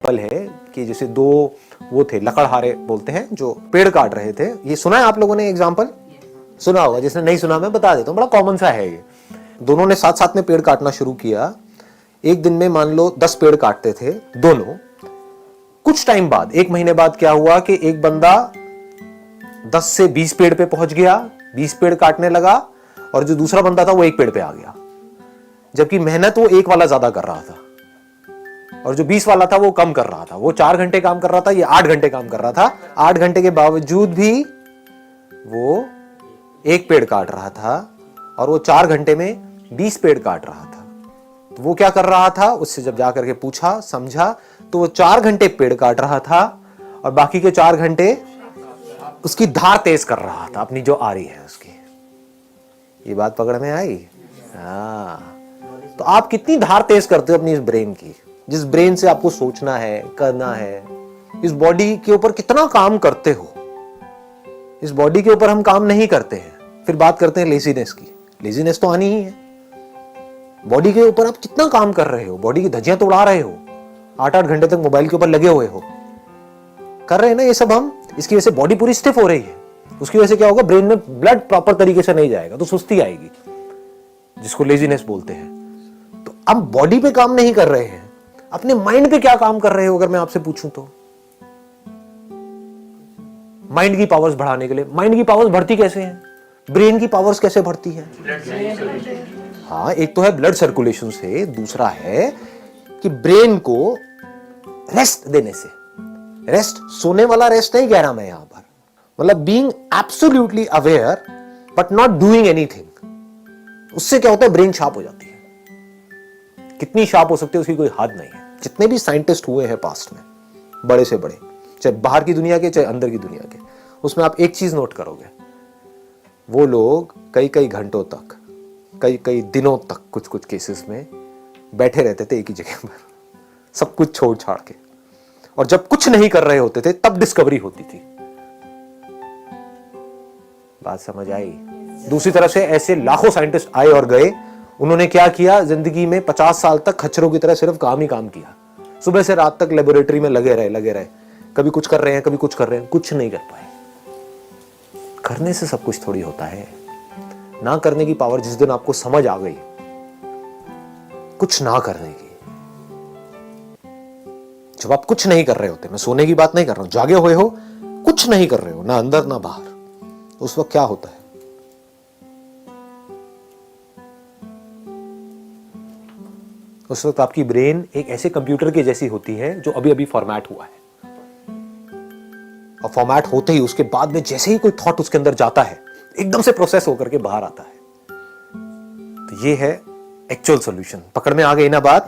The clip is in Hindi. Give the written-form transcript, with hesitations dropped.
एग्जाम्पल है कि जैसे दो वो थे लकड़हारे बोलते हैं जो पेड़ काट रहे थे। ये सुना है आप लोगों ने एग्जाम्पल? सुना होगा, जिसने नहीं सुना मैं बता देता हूँ, बड़ा कॉमन सा है ये। दोनों ने साथ साथ में पेड़ काटना शुरू किया। एक दिन में मान लो 10 पेड़ काटते थे दोनों। कुछ टाइम बाद, 1 महीने बाद क्या हुआ कि एक बंदा 10 से 20 पेड़ पे पहुंच गया, 20 पेड़ काटने लगा, और जो दूसरा बंदा था वो 1 पेड़ पे आ गया। जबकि मेहनत वो 1 वाला ज्यादा कर रहा था और जो 20 वाला था वो कम कर रहा था। वो 4 घंटे काम कर रहा था, ये 8 घंटे काम कर रहा था। 8 घंटे के बावजूद भी वो 1 पेड़ काट रहा था और वो 4 घंटे में 20 पेड़ काट रहा था। तो वो क्या कर रहा था, उससे जब जाकर के पूछा समझा तो वो 4 घंटे पेड़ काट रहा था और बाकी के 4 घंटे उसकी धार तेज कर रहा था, अपनी जो आ रही है उसकी। ये बात पकड़ में आई? हाँ। तो आप कितनी धार तेज करते हो अपनी इस ब्रेन की, जिस ब्रेन से आपको सोचना है, करना है। इस बॉडी के ऊपर कितना काम करते हो। इस बॉडी के ऊपर हम काम नहीं करते हैं, फिर बात करते हैं लेजीनेस की। लेजीनेस तो आनी ही है। बॉडी के ऊपर आप कितना काम कर रहे हो, बॉडी की धज्जियां तो उड़ा रहे हो, 8-8 घंटे तक मोबाइल के ऊपर लगे हुए हो, कर रहे हैं ना ये सब हम। इसकी वजह से बॉडी पूरी स्टिफ हो रही है। उसकी वजह से क्या होगा, ब्रेन में ब्लड प्रॉपर तरीके से नहीं जाएगा तो सुस्ती आएगी, जिसको लेजीनेस बोलते हैं। तो अब बॉडी पे काम नहीं कर रहे हैं, अपने माइंड पे क्या काम कर रहे हो अगर मैं आपसे पूछूं तो? माइंड की पावर्स बढ़ाने के लिए। माइंड की पावर्स बढ़ती कैसे हैं? ब्रेन की पावर्स कैसे बढ़ती है? हाँ, एक तो है ब्लड सर्कुलेशन से, दूसरा है कि ब्रेन को रेस्ट देने से। रेस्ट सोने वाला रेस्ट नहीं कह रहा मैं यहां पर, मतलब being absolutely aware but not doing anything. उससे क्या होता है, ब्रेन शार्प हो जाती है। कितनी शार्प हो सकती है उसकी कोई हद नहीं है। जितने भी साइंटिस्ट हुए हैं पास्ट में, बड़े से बड़े, चाहे बाहर की दुनिया के चाहे अंदर की दुनिया के, उसमें आप एक चीज नोट करोगे, वो लोग कई कई घंटों तक, कई कई दिनों तक कुछ कुछ केसेस में बैठे रहते थे एक ही जगह पर, सब कुछ छोड़ छाड़ के। और जब कुछ नहीं कर रहे होते थे तब डिस्कवरी होती थी। बात समझ आई? दूसरी तरफ से ऐसे लाखों साइंटिस्ट आए और गए। उन्होंने क्या किया, जिंदगी में 50 साल तक खच्चरों की तरह सिर्फ काम ही काम किया। सुबह से रात तक लेबोरेटरी में लगे रहे। कभी कुछ कर रहे हैं, कभी कुछ कर रहे हैं, कुछ नहीं कर पाए। करने से सब कुछ थोड़ी होता है। ना करने की पावर जिस दिन आपको समझ आ गई, कुछ ना करने की, जब आप कुछ नहीं कर रहे होते, मैं सोने की बात नहीं कर रहा हूं, जागे हुए हो, कुछ नहीं कर रहे हो, ना अंदर ना बाहर, उस वक्त क्या होता है? उस वक्त आपकी ब्रेन एक ऐसे कंप्यूटर के जैसी होती है जो अभी अभी फॉर्मेट हुआ है। और फॉर्मेट होते ही उसके बाद में जैसे ही कोई थॉट उसके अंदर जाता है, एकदम से प्रोसेस होकर के बाहर आता है। तो ये है एक्चुअल सॉल्यूशन। पकड़ में आ गई ना बात?